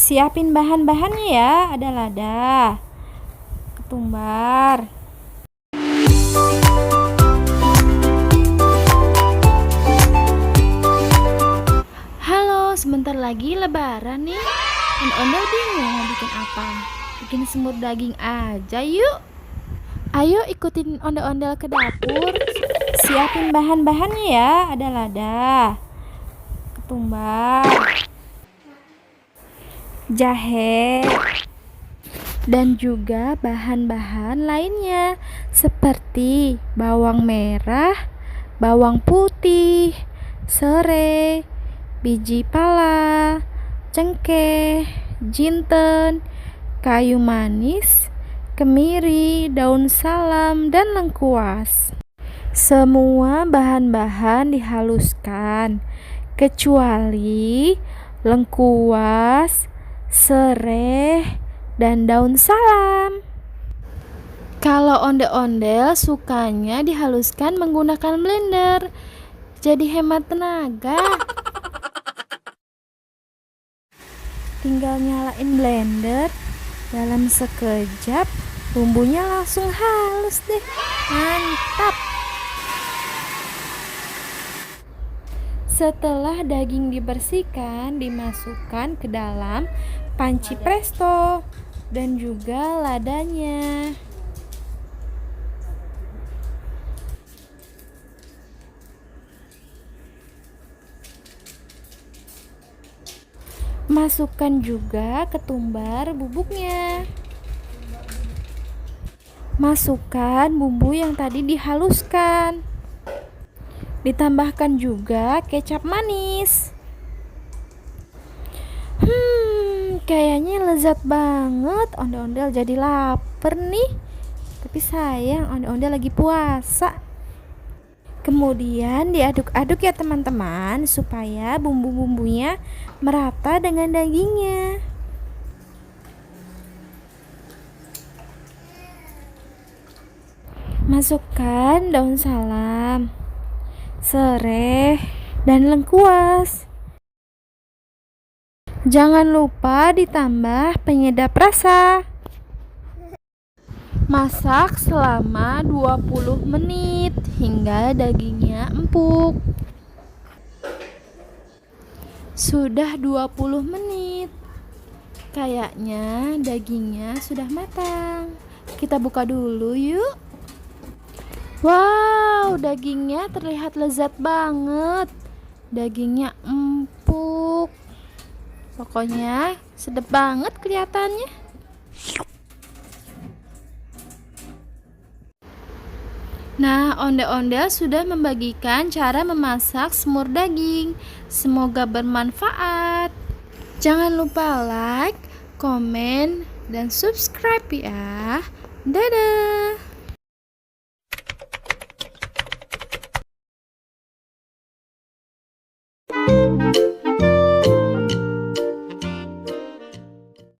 Siapin bahan-bahannya ya. Ada lada, ketumbar, halo, sebentar lagi lebaran nih. Ondel-ondel bingung mau bikin apa. Bikin semur daging aja yuk. Ayo ikutin ondel-ondel ke dapur. Siapin bahan-bahannya ya. Ada lada, ketumbar, jahe, dan juga bahan-bahan lainnya seperti bawang merah, bawang putih, serai, biji pala, cengkeh, jinten, kayu manis, kemiri, daun salam, dan lengkuas. Semua bahan-bahan dihaluskan kecuali lengkuas, serai, dan daun salam. Kalau ondel-ondel sukanya dihaluskan menggunakan blender, jadi hemat tenaga. Tinggal nyalain blender, dalam sekejap bumbunya langsung halus deh. Mantap. Setelah daging dibersihkan, dimasukkan ke dalam panci presto dan juga ladanya. Masukkan juga ketumbar bubuknya. Masukkan bumbu yang tadi dihaluskan. Ditambahkan juga kecap manis. Kayaknya lezat banget. Ondel-ondel jadi lapar nih. Tapi sayang, ondel-ondel lagi puasa. Kemudian diaduk-aduk ya teman-teman, supaya bumbu-bumbunya merata dengan dagingnya. Masukkan daun salam, serai, dan lengkuas. Jangan lupa ditambah penyedap rasa. Masak selama 20 menit hingga dagingnya empuk. Sudah 20 menit. Kayaknya dagingnya sudah matang. Kita buka dulu yuk. Wow, dagingnya terlihat lezat banget. Dagingnya empuk. Pokoknya sedap banget kelihatannya. Nah, ondel-ondel sudah membagikan cara memasak semur daging. Semoga bermanfaat. Jangan lupa like, komen, dan subscribe ya. Dadah.